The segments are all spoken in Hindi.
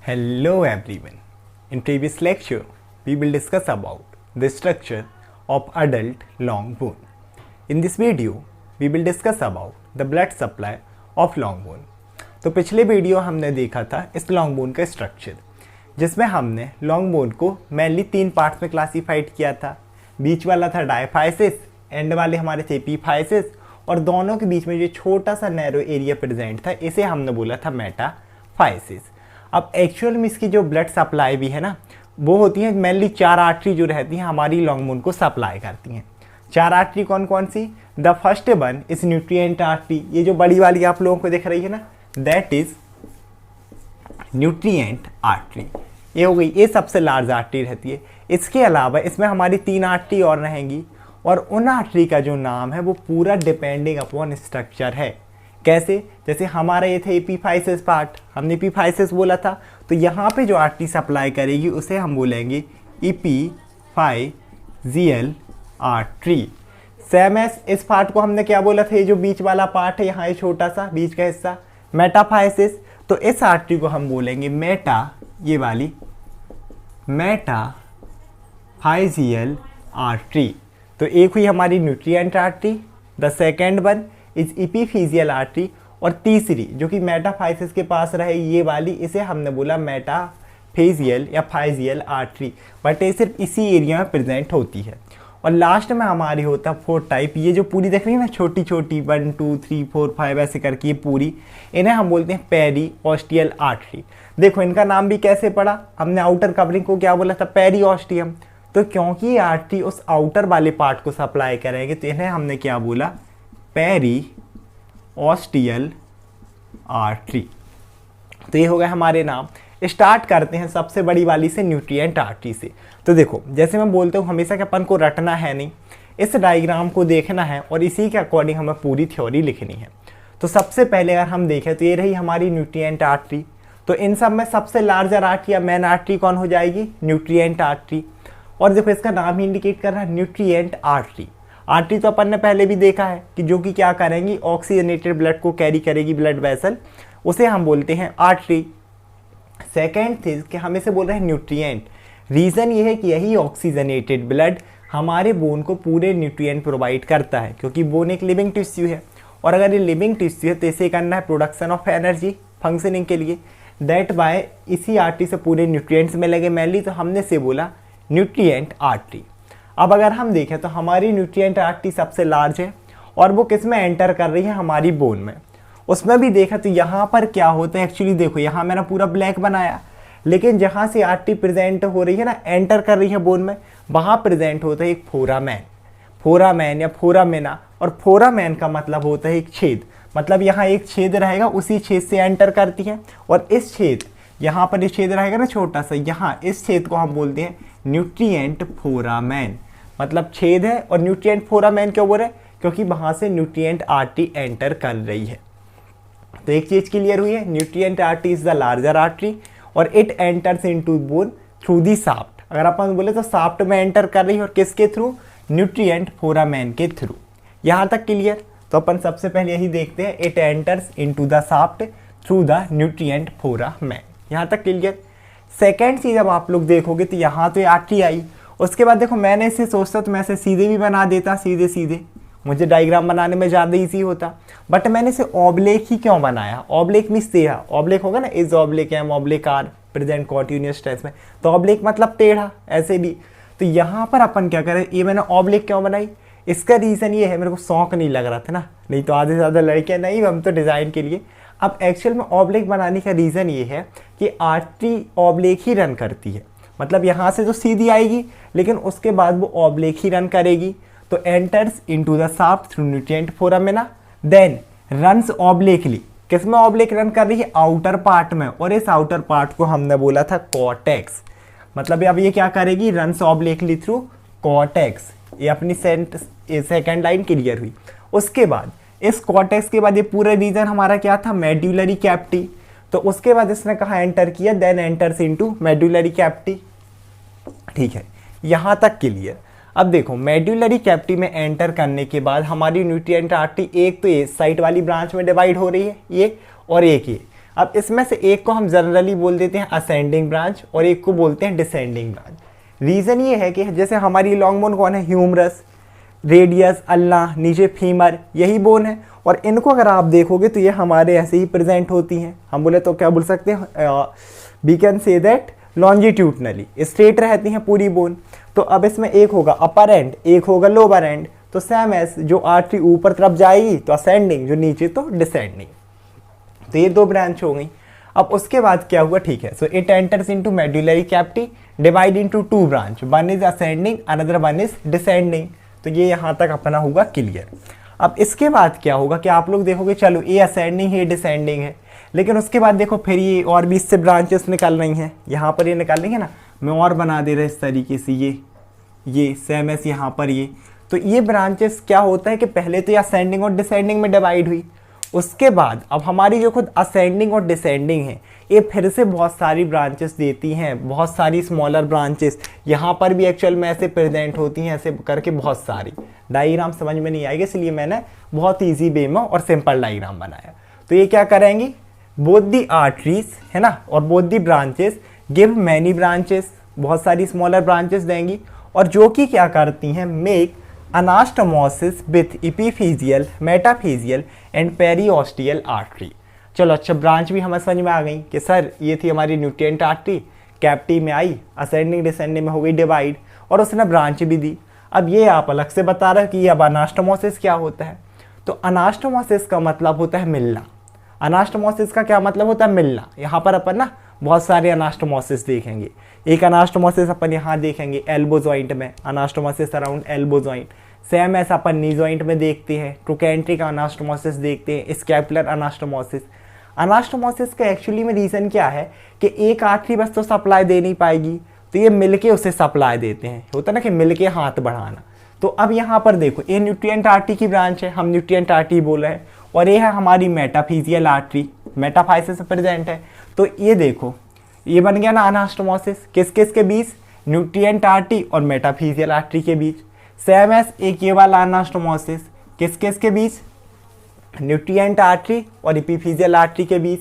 Hello everyone. In previous lecture, we will discuss about the structure of adult long bone. In this video, we will discuss about the blood supply of long bone. तो पिछले वीडियो हमने देखा था इस लॉन्ग बोन का स्ट्रक्चर, जिसमें हमने लॉन्ग बोन को मेनली 3 पार्ट्स में क्लासीफाइड किया था। बीच वाला था डायफाइसिस, एंड वाले हमारे थे एपीफाइसिस, और दोनों के बीच में जो छोटा सा नैरो एरिया प्रेजेंट था इसे हमने बोला था मेटाफाइसिस। अब एक्चुअल में इसकी जो ब्लड सप्लाई भी है ना, वो होती है मेनली 4 आर्टरी जो रहती हैं हमारी लॉन्ग बोन को सप्लाई करती हैं। 4 आर्टरी कौन कौन सी? The first one is nutrient artery, ये जो बड़ी वाली आप लोगों को दिख रही है ना, दैट इज न्यूट्रिएंट आर्टरी। ये हो गई, ये सबसे लार्ज आर्टरी रहती है। इसके अलावा इसमें हमारी 3 आर्टरी और रहेंगी, और उन आर्टरी का जो नाम है वो पूरा डिपेंडिंग अपॉन स्ट्रक्चर है। कैसे? जैसे हमारा ये था एपीफाइसिस पार्ट, हमने एपीफाइसिस बोला था, तो यहाँ पे जो आर्टरी सप्लाई करेगी उसे हम बोलेंगे एपीफाइजियल आर्टरी। सेम एस इस पार्ट को हमने क्या बोला था, ये जो बीच वाला पार्ट है यहाँ, ये छोटा सा बीच का हिस्सा मेटाफाइसिस, तो इस आर्टरी को हम बोलेंगे ये वाली मेटाफाइजियल आर्टरी। तो एक हुई हमारी nutrient artery, the second one is epiphyseal artery, और तीसरी जो कि मेटाफाइसिस के पास रहे ये वाली, इसे हमने बोला मेटाफेजियल या फाइजियल आर्टरी, बट ये सिर्फ इसी एरिया में प्रेजेंट होती है। और लास्ट में हमारी होता है 4 टाइप, ये जो पूरी देख रही है ना छोटी छोटी 1 2 3 4 5 ऐसे करके ये पूरी, इन्हें हम बोलते हैं पेरीओस्टियल आर्टरी। देखो इनका नाम भी कैसे पड़ा, हमने आउटर कवरिंग को क्या बोला था, पेरीओस्टियम। तो क्योंकि ये आर्टरी उस आउटर वाले पार्ट को सप्लाई करेंगे तो इन्हें हमने क्या बोला, पेरीओस्टियल आर्टरी। तो ये हो गया हमारे नाम। स्टार्ट करते हैं सबसे बड़ी वाली से, न्यूट्रिएंट आर्टरी से। तो देखो जैसे मैं बोलता हूँ हमेशा कि अपन को रटना है नहीं, इस डायग्राम को देखना है और इसी के अकॉर्डिंग हमें पूरी थ्योरी लिखनी है। तो सबसे पहले अगर हम देखें तो ये रही हमारी न्यूट्रिएंट आर्टरी। तो इन सब में सबसे लार्जर आर्टरी या मेन आर्टरी कौन हो जाएगी, न्यूट्रिएंट आर्टरी। और देखो इसका नाम ही इंडिकेट कर रहा है न्यूट्रिएंट आर्टरी। आर्टरी तो अपन ने पहले भी देखा है कि जो कि क्या करेंगी, ऑक्सीजनेटेड ब्लड को कैरी करेगी ब्लड वेसल, उसे हम बोलते हैं आर्टरी। सेकेंड थिंग कि हम इसे बोल रहे हैं न्यूट्रिएंट, रीज़न ये है कि यही ऑक्सीजनेटेड ब्लड हमारे बोन को पूरे न्यूट्रिएंट प्रोवाइड करता है, क्योंकि बोन एक लिविंग टिश्यू है, और अगर ये लिविंग टिश्यू है तो इसे करना है प्रोडक्शन ऑफ एनर्जी फंक्शनिंग के लिए। दैट बाय इसी आर्टरी से पूरे न्यूट्रिएंट्स मिलेंगे मेनली, तो हमने से बोला न्यूट्रिएंट आर्टरी। अब अगर हम देखें तो हमारी न्यूट्रिएंट आर्टरी सबसे लार्ज है, और वो किस में एंटर कर रही है, हमारी बोन में। उसमें भी देखा तो यहाँ पर क्या होता है, एक्चुअली देखो यहाँ मैंने पूरा ब्लैक बनाया, लेकिन जहाँ से आर्टरी प्रेजेंट हो रही है ना, एंटर कर रही है बोन में, वहाँ प्रेजेंट होता है एक फोरामेन या फोरामेना। और फोरामेन का मतलब होता है एक छेद, मतलब यहाँ एक छेद रहेगा, उसी छेद से एंटर करती है। और इस छेद, यहाँ पर एक छेद रहेगा ना छोटा सा, यहाँ इस छेद को हम बोलते हैं न्यूट्रिएंट फोरामेन, मतलब छेद है। और न्यूट्रिएंट फोरामेन क्यों बोल रहे हैं, क्योंकि वहाँ से न्यूट्रिएंट आर्टरी एंटर कर रही है। तो एक चीज क्लियर हुई है, nutrient artery is the larger artery, और it enters into bone through the shaft. अगर अपन बोले तो साफ्ट में एंटर कर रही है, और किसके थ्रू, न्यूट्रिएंट फोरामेन के थ्रू। यहाँ तक क्लियर? तो अपन सबसे पहले यही देखते हैं, it enters into the soft through the nutrient foramen. यहाँ तक क्लियर? सेकेंड चीज अब आप लोग देखोगे तो यहाँ तो ये आर्टरी आई, उसके बाद देखो मैंने इसे सोचता तो मैं इसे सीधे भी बना देता, सीधे मुझे डायग्राम बनाने में ज़्यादा इजी होता, बट मैंने इसे ऑब्लेक ही क्यों बनाया। ऑब्लेक मीन्स टेढ़ा, ऑब्लेक होगा ना, is oblique, am oblique, are present continuous tense में, तो ऑब्लेक मतलब टेढ़ा ऐसे भी। तो यहाँ पर अपन क्या करें, ये मैंने ऑब्लेक क्यों बनाई, इसका रीज़न ये है, मेरे को शौक नहीं लग रहा था ना, नहीं तो आधे से ज़्यादा लड़कियाँ नहीं, हम तो डिज़ाइन के लिए। अब एक्चुअल में ऑब्लेक बनाने का रीज़न ये है कि आर्टरी ऑब्लेक ही रन करती है, मतलब यहाँ से तो सीधी आएगी, लेकिन उसके बाद वो ऑब्लेक ही रन करेगी। तो enters into the shaft through nutrient foramina, then runs obliquely. किसमें ऑब्लेक रन कर रही है, आउटर पार्ट में, और इस आउटर पार्ट को हमने बोला था कॉर्टेक्स। मतलब अब ये क्या करेगी, रन्स ऑब्लेकली थ्रू कॉर्टेक्स। ये अपनी सेकेंड लाइन क्लियर हुई। उसके बाद इस कॉर्टेक्स के बाद ये पूरा रीजन हमारा क्या था, मेड्यूलरी कैविटी। तो उसके बाद इसने कहा एंटर किया, then enters into medullary cavity. ठीक है, यहाँ तक क्लियर। अब देखो मेड्यूलरी कैविटी में एंटर करने के बाद हमारी न्यूट्रिएंट आर्टरी एक तो ये साइड वाली ब्रांच में डिवाइड हो रही है, ये और एक ये, अब इसमें से एक को हम जनरली बोल देते हैं असेंडिंग ब्रांच और एक को बोलते हैं डिसेंडिंग ब्रांच। रीज़न ये है कि जैसे हमारी लॉन्ग बोन कौन है, ह्यूमरस, रेडियस, अल्ना, नीचे फीमर, यही बोन है। और इनको अगर आप देखोगे तो ये हमारे ऐसे ही प्रेजेंट होती हैं। हम बोले तो क्या बोल सकते हैं, we can say that longitudinally straight रहती हैं पूरी बोन। तो अब इसमें एक होगा अपर एंड, एक होगा लोअर एंड। तो सेम एस जो आर्टरी ऊपर तरफ जाएगी तो असेंडिंग, जो नीचे तो डिसेंडिंग। तो ये दो ब्रांच हो गई। अब उसके बाद क्या हुआ, ठीक है, so it enters into medullary cavity, divide into two branch, one is ascending, another one is descending. तो ये यहाँ तक अपना होगा क्लियर। अब इसके बाद क्या होगा कि आप लोग देखोगे चलो ये असेंडिंग है, ये डिसेंडिंग है, लेकिन उसके बाद देखो फिर ये और भी इससे ब्रांचेस निकल रही हैं। यहाँ पर ये निकाल लेंगे ना, मैं और बना दे रहा इस तरीके से, ये सेम एस यहाँ पर ये। तो ये ब्रांचेस क्या होता है कि पहले तो ये असेंडिंग और डिसेंडिंग में डिवाइड हुई, उसके बाद अब हमारी जो खुद असेंडिंग और डिसेंडिंग है ये फिर से बहुत सारी ब्रांचेस देती हैं, बहुत सारी स्मॉलर ब्रांचेस। यहाँ पर भी एक्चुअल में ऐसे प्रेजेंट होती हैं, ऐसे करके बहुत सारी। डायग्राम समझ में नहीं आएगा इसलिए मैंने बहुत ईजी वे में और सिंपल डायग्राम बनाया। तो ये क्या करेंगी, बोथ दी आर्टरीज है ना और both the branches give many branches, बहुत सारी स्मॉलर ब्रांचेस देंगी, और जो कि क्या करती हैं, make anastomosis with epiphyseal, metaphyseal and periosteal artery. चलो अच्छा, ब्रांच भी हमें समझ में आ गई कि सर ये थी हमारी न्यूट्रिएंट आर्टरी, कैविटी में आई, असेंडिंग डिसेंडिंग में हो गई डिवाइड, और उसने ब्रांच भी दी। अब ये आप अलग से बता रहे हो कि अब अनास्टोमोसिस क्या होता है। तो अनास्टोमोसिस का मतलब होता है मिलना। अनास्टोमोसिस का क्या मतलब होता है, मिलना। यहाँ पर अपन ना बहुत सारे अनास्टोमोसिस देखेंगे। एक अनास्टोमोसिस अपन यहाँ देखेंगे एल्बो जॉइंट में, anastomosis around elbow joint. Same ऐसा अपन नी जॉइंट में देखते हैं, ट्रोकेंट्रिक अनास्टोमोसिस देखते हैं, स्कैपुलर अनास्टोमोसिस। अनास्टोमोसिस का एक्चुअली में रीज़न क्या है कि एक आर्टरी बस तो सप्लाई दे नहीं पाएगी, तो ये मिलके उसे सप्लाई देते हैं। होता ना कि मिलके हाथ बढ़ाना। तो अब यहाँ पर देखो, ये न्यूट्रिएंट आर्टरी की ब्रांच है, हम न्यूट्रिएंट आर्टरी बोल रहे हैं, और ये है हमारी मेटाफिजियल आर्टरी, मेटाफाइसिस प्रेजेंट है। तो ये देखो, ये बन गया ना अनास्टोमोसिस, किस किस के बीच, न्यूट्रिएंट आर्टरी और मेटाफिजियल आर्टरी के बीच। सेम एस एक ये वाला अनास्टोमोसिस किस किस के बीच, न्यूट्रिएंट आर्टरी और एपिफिजियल आर्टरी के बीच।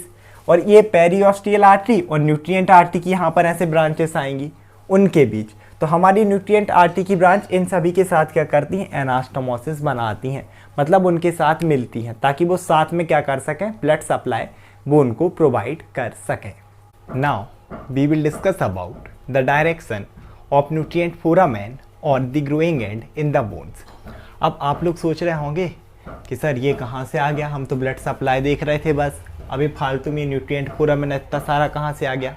और ये पेरिओस्टियल आर्टरी और न्यूट्रिएंट आर्टरी की यहाँ पर ऐसे ब्रांचेस आएंगी, उनके बीच। तो हमारी न्यूट्रिएंट आर्टरी की ब्रांच इन सभी के साथ क्या करती हैं, एनास्टोमोसिस बनाती हैं, मतलब उनके साथ मिलती हैं, ताकि वो साथ में क्या कर सकें, ब्लड सप्लाई बोन को प्रोवाइड कर सकें। Now we will discuss about the direction of nutrient foramen और the growing end in the bones. अब आप लोग सोच रहे होंगे कि सर ये कहाँ से आ गया, हम तो ब्लड सप्लाई देख रहे थे बस, अभी फालतू में न्यूट्रिएंट फोरामेन इतना सारा कहाँ से आ गया।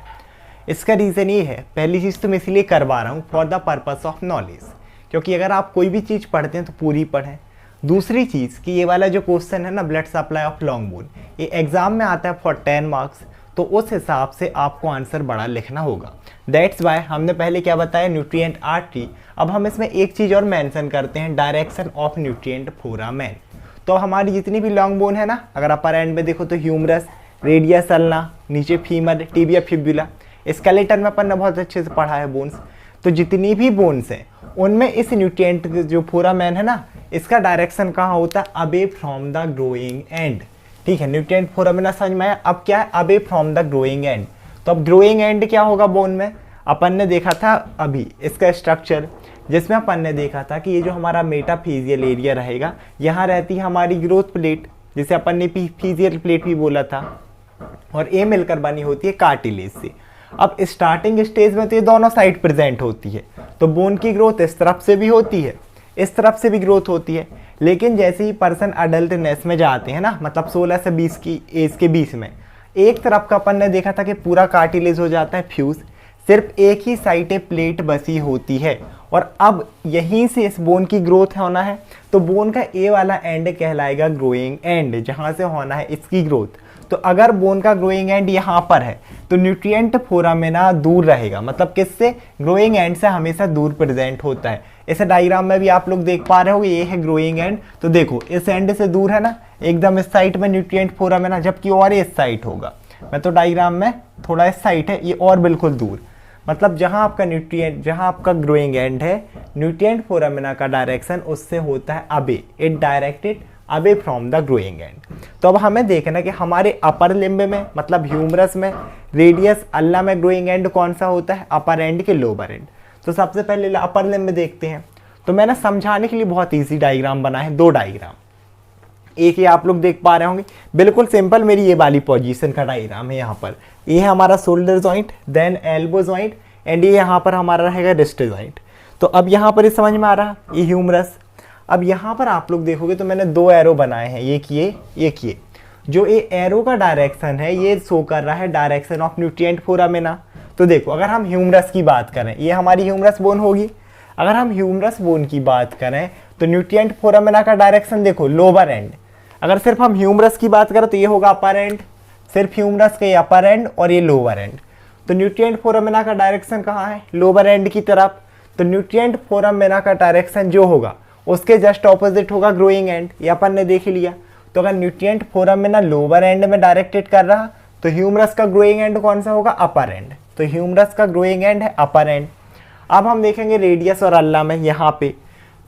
इसका रीज़न ये है, पहली चीज़ तो मैं इसलिए करवा रहा हूँ for the purpose of knowledge, क्योंकि अगर आप कोई भी चीज़ पढ़ते हैं तो पूरी पढ़ें। दूसरी चीज़ कि ये वाला जो क्वेश्चन है ना, blood supply of long bone, ये एग्जाम में आता है फॉर 10 मार्क्स, तो उस हिसाब से आपको आंसर बड़ा लिखना होगा। दैट्स वाई हमने पहले क्या बताया, न्यूट्रिएंट आर्टरी। अब हम इसमें एक चीज़ और मेंशन करते हैं, डायरेक्शन ऑफ न्यूट्रिएंट फोरामेन। तो हमारी जितनी भी लॉन्ग बोन है ना, अगर अपर एंड में देखो तो ह्यूमरस, रेडियस अल्ना, नीचे फीमर, टिबिया फिब्युला, स्केलेटन में अपन ने बहुत अच्छे से पढ़ा है बोन्स। तो जितनी भी बोन्स हैं उनमें इस न्यूट्रिएंट जो फोरामेन है ना, इसका डायरेक्शन कहाँ होता है, away from the growing and. ठीक है, न्यूट्रिएंट फोरामेन समझ में आया। अब क्या है, away from the growing and. तो अब ग्रोइंग एंड क्या होगा बोन में, अपन ने देखा था अभी इसका स्ट्रक्चर, जिसमें अपन ने देखा था कि ये जो हमारा मेटाफिजियल एरिया रहेगा, यहाँ रहती है हमारी ग्रोथ प्लेट, जिसे अपन ने फिजियल प्लेट भी बोला था, और ये मिलकर बनी होती है कार्टिलेज से। अब स्टार्टिंग स्टेज में तो ये दोनों साइड प्रेजेंट होती है, तो बोन की ग्रोथ इस तरफ से भी होती है, इस तरफ से भी ग्रोथ होती है। लेकिन जैसे ही पर्सन अडल्टनेस में जाते हैं ना, मतलब 16 से 20 की एज के बीच में, एक तरफ का अपन ने देखा था कि पूरा कार्टिलेज हो जाता है फ्यूज, सिर्फ एक ही साइड प्लेट बसी होती है। और अब यहीं से इस बोन की ग्रोथ होना है, तो बोन का ए वाला एंड कहलाएगा ग्रोइंग एंड, जहाँ से होना है इसकी ग्रोथ। तो अगर बोन का ग्रोइंग एंड यहाँ पर है तो न्यूट्रिएंट फोरामेना दूर रहेगा, मतलब किससे, ग्रोइंग एंड से हमेशा दूर प्रेजेंट होता है। इस डायग्राम में भी आप लोग देख पा रहे हो, ये है ग्रोइंग एंड। तो देखो इस एंड से दूर है ना, एकदम इस साइड में न्यूट्रिएंट फोरामेना, जबकि और इस साइड होगा। मैं तो डायग्राम में थोड़ा इस साइड है, ये और बिल्कुल दूर, मतलब जहाँ आपका न्यूट्रिएंट, जहाँ आपका ग्रोइंग एंड है, न्यूट्रिएंट फोरामेना का डायरेक्शन उससे होता है अबे, it directed away from the growing and. तो अब हमें देखना कि हमारे अपर लिम्ब में मतलब ह्यूमरस में, रेडियस अल्ला में ग्रोइंग एंड कौन सा होता है, अपर एंड के लोअर एंड। तो सबसे पहले अपर लिम्ब देखते हैं। तो मैंने समझाने के लिए बहुत ईजी डायग्राम बना है, 2 डायग्राम। एक ये आप लोग देख पा रहे होंगे, बिल्कुल सिंपल मेरी ये वाली पोजीशन का डायग्राम है। यहाँ पर ये है हमारा shoulder joint, then elbow joint, and ये यहाँ पर हमारा रहेगा रिस्ट जॉइंट। तो अब यहाँ पर ये समझ में आ रहा, ये ह्यूमरस। अब यहाँ पर आप लोग देखोगे तो मैंने 2 एरो बनाए हैं, ये किए। जो ये एरो का डायरेक्शन है ये शो कर रहा है डायरेक्शन ऑफ न्यूट्रिएंट फोरामिना। तो देखो अगर हम ह्यूमरस की बात करें, ये हमारी ह्यूमरस बोन होगी। अगर हम ह्यूमरस बोन की बात करें तो न्यूट्रिएंट फोरामिना का डायरेक्शन देखो लोअर एंड। अगर सिर्फ हम ह्यूमरस की बात करें तो ये होगा अपर एंड, सिर्फ ह्यूमरस का ये अपर एंड और ये लोअर एंड। तो न्यूट्रिएंट फोरामिना का डायरेक्शन कहाँ है, लोअर एंड की तरफ। तो न्यूट्रिएंट फोरामिना का डायरेक्शन जो होगा उसके जस्ट ऑपोजिट होगा ग्रोइंग एंड, ये अपन ने देख लिया। तो अगर न्यूट्रिएंट फोरामिना लोअर एंड में डायरेक्टेड कर रहा तो ह्यूमरस का ग्रोइंग एंड कौन सा होगा, अपर एंड। तो ह्यूमरस का ग्रोइंग एंड है अपर एंड। अब हम देखेंगे रेडियस और अल्ला में यहाँ पे।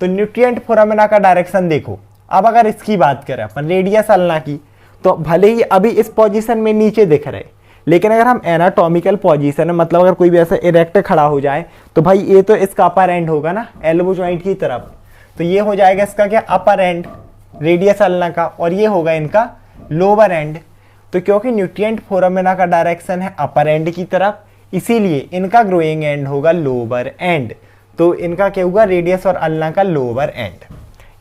तो न्यूट्रिएंट फोरामिना का डायरेक्शन देखो, अब अगर इसकी बात करें अपन रेडियस अल्ला की, तो भले ही अभी इस पोजीशन में नीचे दिख रहे, लेकिन अगर हम एनाटॉमिकल पोजीशन है, मतलब अगर कोई भी ऐसा इरेक्ट खड़ा हो जाए तो भाई ये तो इसका अपर एंड होगा ना, एल्बो जॉइंट की तरफ। तो ये हो जाएगा इसका क्या, अपर एंड रेडियस अल्ला का, और ये होगा इनका लोअर एंड। तो क्योंकि न्यूट्रिएंट फोरामिना का डायरेक्शन है अपर एंड की तरफ, इसीलिए इनका ग्रोइंग एंड होगा लोअर एंड। तो इनका क्या होगा, रेडियस और अल्ला का लोअर एंड।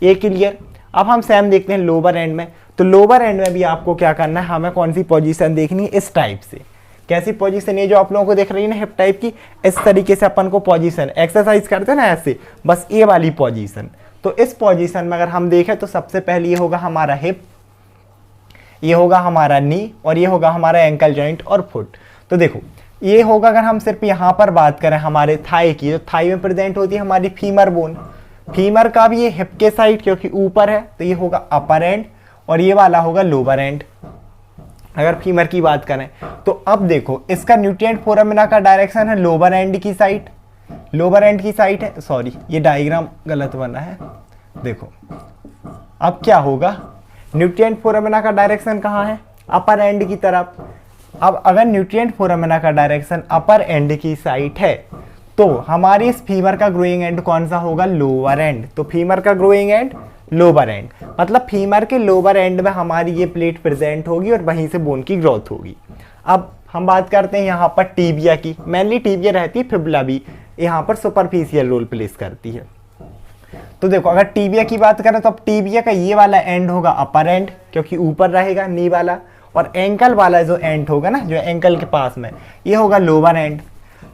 ये क्लियर। अब हम सेम देखते हैं लोअर एंड में। तो लोअर एंड में भी आपको क्या करना है, हमें कौन सी पोजीशन देखनी है, इस टाइप से। कैसी पोजीशन, ये जो आप लोगों को देख रही है ना हिप टाइप की, इस तरीके से अपन को पोजीशन एक्सरसाइज करते हैं ना ऐसे, बस ये वाली पोजीशन। तो इस पोजीशन में अगर हम देखें तो सबसे पहले ये होगा हमारा हिप, ये होगा हमारा नी, और ये होगा हमारा एंकल जॉइंट और फुट। तो देखो ये होगा, अगर हम सिर्फ यहाँ पर बात करें हमारे थाई की, तो थाई में प्रेजेंट होती है हमारी फीमर बोन। फीमर का भी ये हिप के साइड क्योंकि ऊपर है तो ये होगा अपर एंड, और ये वाला होगा लोअर एंड अगर फीमर की बात करें। तो अब देखो इसका न्यूट्रिएंट फोरामिना का डायरेक्शन है लोअर एंड की साइड, लोअर एंड की साइड है, सॉरी ये डायग्राम गलत बना है। देखो अब क्या होगा, न्यूट्रिएंट फोरामिना का डायरेक्शन कहाँ है, अपर एंड की तरफ। अब अगर न्यूट्रिएंट फोरामिना का डायरेक्शन अपर एंड की साइड है तो हमारी इस फीमर का ग्रोइंग एंड कौन सा होगा, लोअर एंड। तो फीमर का ग्रोइंग एंड लोअर एंड, मतलब फीमर के लोअर एंड में हमारी ये प्लेट प्रेजेंट होगी और वहीं से बोन की ग्रोथ होगी। अब हम बात करते हैं यहाँ पर टीबिया की। मेनली टीबिया रहती है, फिबुला भी यहाँ पर सुपरफिशियल रोल प्लेस करती है। तो देखो अगर टीबिया की बात करें तो अब टीबिया का ये वाला एंड होगा अपर एंड क्योंकि ऊपर रहेगा नी वाला, और एंकल वाला जो एंड होगा ना, जो एंकल के पास में, ये होगा लोअर एंड।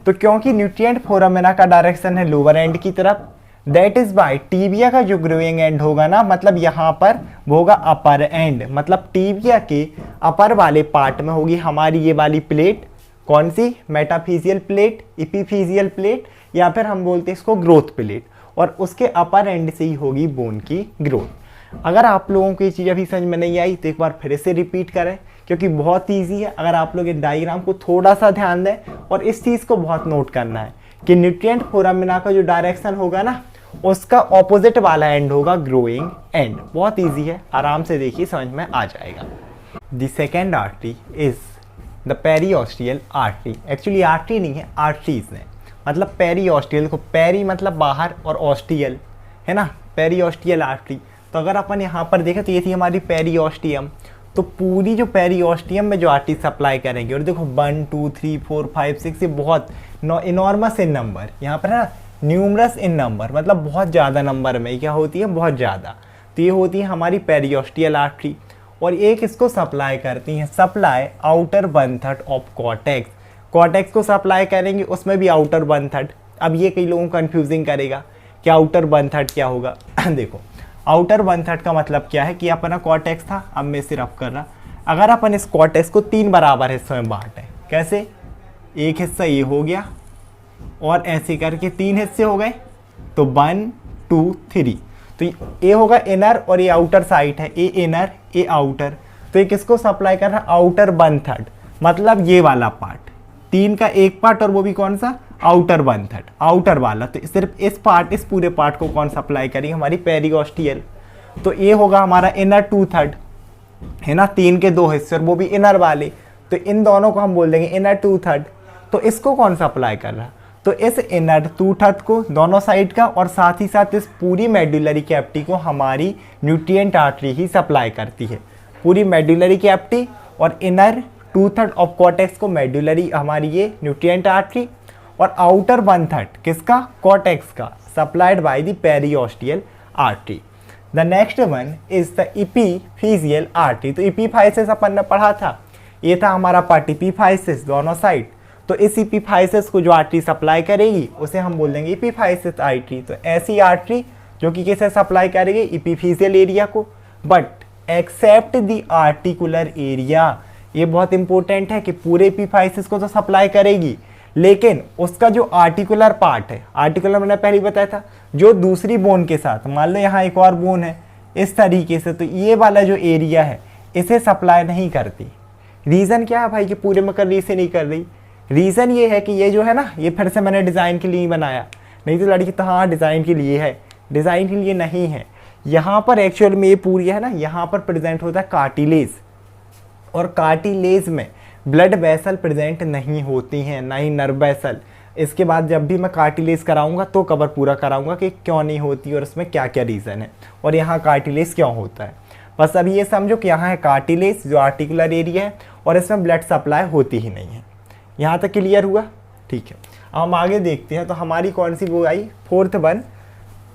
तो क्योंकि न्यूट्रिएंट फोरामिना का डायरेक्शन है लोअर एंड की तरफ, दैट इज बाय टीबिया का जो ग्रोइंग एंड होगा ना, मतलब यहाँ पर वो होगा अपर एंड। मतलब टीबिया के अपर वाले पार्ट में होगी हमारी ये वाली प्लेट, कौन सी, मेटाफिजियल प्लेट, इपीफिजियल प्लेट, या फिर हम बोलते हैं इसको ग्रोथ प्लेट, और उसके अपर एंड से ही होगी बोन की ग्रोथ। अगर आप लोगों को ये चीज़ अभी समझ में नहीं आई तो एक बार फिर से रिपीट करें क्योंकि बहुत ईजी है। अगर आप लोग इस डायग्राम को थोड़ा सा ध्यान दें और इस चीज़ को बहुत नोट करना है कि न्यूट्रिएंट फोरामिना का जो डायरेक्शन होगा ना, उसका ऑपोजिट वाला एंड होगा ग्रोइंग एंड। बहुत ईजी है, आराम से देखिए समझ में आ जाएगा। The second artery is the periosteal artery. Actually artery नहीं है, आर्टरीज है, मतलब पेरीऑस्टियल को, पेरी मतलब बाहर और ऑस्टियल है ना, पेरीऑस्टियल आर्टरी। तो अगर अपन यहाँ पर देखें तो ये थी हमारी पेरीऑस्टियम। तो पूरी जो पेरीऑस्टियम में जो आर्टरी सप्लाई करेंगे, और देखो 1 2 3 4 5 6 ये बहुत इनॉर्मस इन नंबर, यहाँ पर है ना न्यूमरस इन नंबर, मतलब बहुत ज़्यादा नंबर में क्या होती है, बहुत ज़्यादा। तो ये होती है हमारी पेरीऑस्टियल आर्टरी, और एक इसको सप्लाई करती हैं, supply outer 1/3 of cortex. Cortex को सप्लाई करेंगे, उसमें भी आउटर 1/3। अब ये कई लोगों को कंफ्यूजिंग करेगा कि आउटर 1/3 क्या होगा। देखो आउटर 1/3 का मतलब क्या है कि अपना कॉर्टेक्स था, अब मैं इसे रफ कर रहा, अगर अपन इस कॉर्टेक्स को 3 बराबर हिस्सों में बांटें, कैसे, एक हिस्सा ये हो गया और ऐसे करके 3 हिस्से हो गए, तो 1 2 3। तो ये होगा इनर और ये आउटर साइड है, ये इनर ये आउटर। तो ये किसको सप्लाई कर रहा है, आउटर 1/3, मतलब ये वाला पार्ट, 3 का एक पार्ट, और वो भी कौन सा, आउटर 1/3, आउटर वाला। तो सिर्फ इस पार्ट, इस पूरे पार्ट को कौन सप्लाई करेगी, हमारी पेरीऑस्टियल। तो ये होगा हमारा इनर 2/3 है ना, 3 के 2 हिस्से और वो भी इनर वाले, तो इन दोनों को हम बोल देंगे इनर 2/3। तो इसको कौन सा अप्लाई कर रहा है, तो इस इनर 2/3 को दोनों साइड का और साथ ही साथ इस पूरी मेडुलरी कैविटी को हमारी न्यूट्रिएंट आर्टरी ही सप्लाई करती है। पूरी मेडुलरी कैविटी और इनर 2/3 ऑफ कॉर्टेक्स को मेडुलरी हमारी ये न्यूट्रिएंट आर्टरी, और आउटर 1/3 किसका, कॉर्टेक्स का, supplied by the periosteal artery. The next one is the epiphyseal artery. तो इपीफाइसिस अपन ने पढ़ा था, ये था हमारा पार्ट इपीफाइसिस दोनों साइड। तो इस इपीफाइसिस को जो आर्टरी सप्लाई करेगी उसे हम बोल देंगे इपीफाइसिस आर्टरी। तो ऐसी आर्टरी जो कि किसे सप्लाई करेगी, इपीफिजियल एरिया को, but except the articular area. ये बहुत इंपॉर्टेंट है कि पूरे इपीफाइसिस को तो सप्लाई करेगी, लेकिन उसका जो आर्टिकुलर पार्ट है, आर्टिकुलर मैंने पहले बताया था, जो दूसरी बोन के साथ, मान लो यहाँ एक और बोन है इस तरीके से, तो ये वाला जो एरिया है इसे सप्लाई नहीं करती। रीज़न क्या है भाई कि पूरे में कर रही, इसे नहीं कर रही? रीज़न ये है कि ये जो है ना, ये फिर से मैंने डिज़ाइन के लिए बनाया, नहीं तो लड़की तो हाँ डिज़ाइन के लिए है, डिज़ाइन के लिए नहीं है। यहाँ पर एक्चुअल में ये पूरी है ना, यहाँ पर प्रेजेंट होता है कार्टिलेज, और कार्टिलेज में ब्लड वेसल प्रेजेंट नहीं होती हैं, ना ही नर्व वेसल। इसके बाद जब भी मैं कार्टिलेज कराऊंगा तो कवर पूरा कराऊंगा कि क्यों नहीं होती और इसमें क्या क्या रीज़न है और यहाँ कार्टिलेज क्यों होता है। बस अभी ये समझो कि यहाँ है कार्टिलेज जो आर्टिकुलर एरिया है और इसमें ब्लड सप्लाई होती ही नहीं है। यहाँ तक क्लियर हुआ? ठीक है, अब हम आगे देखते हैं। तो हमारी कौन सी वो आई, फोर्थ वन,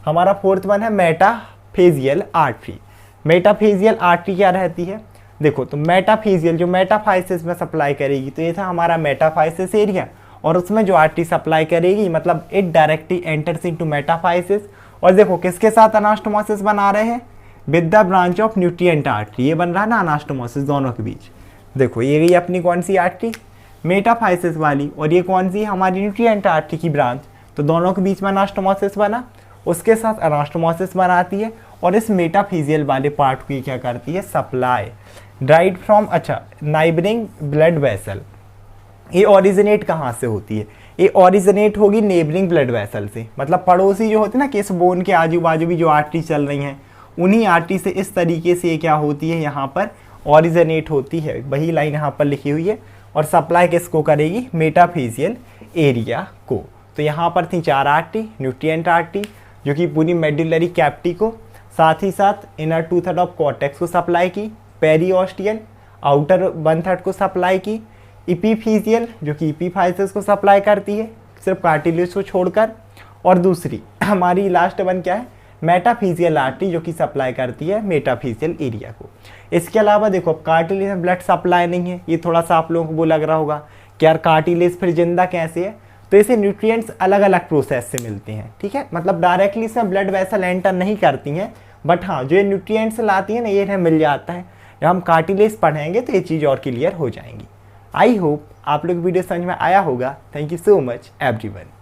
हमारा फोर्थ वन है मेटाफेजियल आर्टरी। मेटाफेजियल आर्टरी क्या रहती है, देखो, तो मेटाफिजियल जो मेटाफाइसिस में सप्लाई करेगी, तो ये था हमारा मेटाफाइसिस एरिया, और उसमें जो आर्टरी सप्लाई करेगी मतलब it directly enters into metaphysis. और देखो किसके साथ अनास्टोमोसिस बना रहे हैं, with the branch of nutrient artery, ये बन रहा है ना अनास्टोमोसिस दोनों के बीच। देखो ये गई अपनी कौन सी आर्टरी, मेटाफाइसिस वाली, और ये कौन सी हमारी न्यूट्रिएंट आर्टरी की ब्रांच, तो दोनों के बीच में अनास्टोमोसिस बना, उसके साथ अनास्टोमोसिस बनाती है, और इस मेटाफिजियल वाले पार्ट को क्या करती है, सप्लाई ड्राइड फ्रॉम, अच्छा, नाइबरिंग ब्लड वेसल। ये ओरिजिनेट कहाँ से होती है, ये ओरिजिनेट होगी नेबरिंग ब्लड वेसल से, मतलब पड़ोसी जो होती है ना, कि इस बोन के आजू बाजू भी जो आर्टरी चल रही हैं, उन्हीं आर्टरी से इस तरीके से ये क्या होती है, यहाँ पर ओरिजिनेट होती है। वही लाइन यहाँ पर लिखी हुई है, और सप्लाई किसको करेगी, मेटाफिजियल एरिया को। तो यहाँ पर थी 4 आर्टरी, न्यूट्रिएंट आर्टरी जो कि पूरी मेडुलरी कैविटी को, साथ ही साथ इनर 2/3 ऑफ कॉर्टेक्स को सप्लाई की, पेरियोस्टियल आउटर 1/3 को सप्लाई की, इपीफिजियल जो कि इपीफाइसिस को सप्लाई करती है सिर्फ कार्टिलेज को छोड़कर, और दूसरी हमारी लास्ट वन क्या है, मेटाफिजियल आर्टरी जो कि सप्लाई करती है मेटाफिजियल एरिया को। इसके अलावा देखो कार्टिलेज में ब्लड सप्लाई नहीं है, ये थोड़ा सा आप लोगों को वो लग रहा होगा कि यार कार्टिलेज फिर जिंदा कैसे है, तो इसे न्यूट्रिएंट्स अलग अलग प्रोसेस से मिलते हैं, ठीक है, मतलब डायरेक्टली इसमें ब्लड वेसल एंटर नहीं करती हैं, बट हाँ जो ये न्यूट्रिएंट्स लाती है ना, ये इन्हें मिल जाता है। जब हम कार्टिलेज पढ़ेंगे तो ये चीज़ और क्लियर हो जाएंगी। आई होप आप लोग वीडियो समझ में आया होगा। Thank you so much everyone.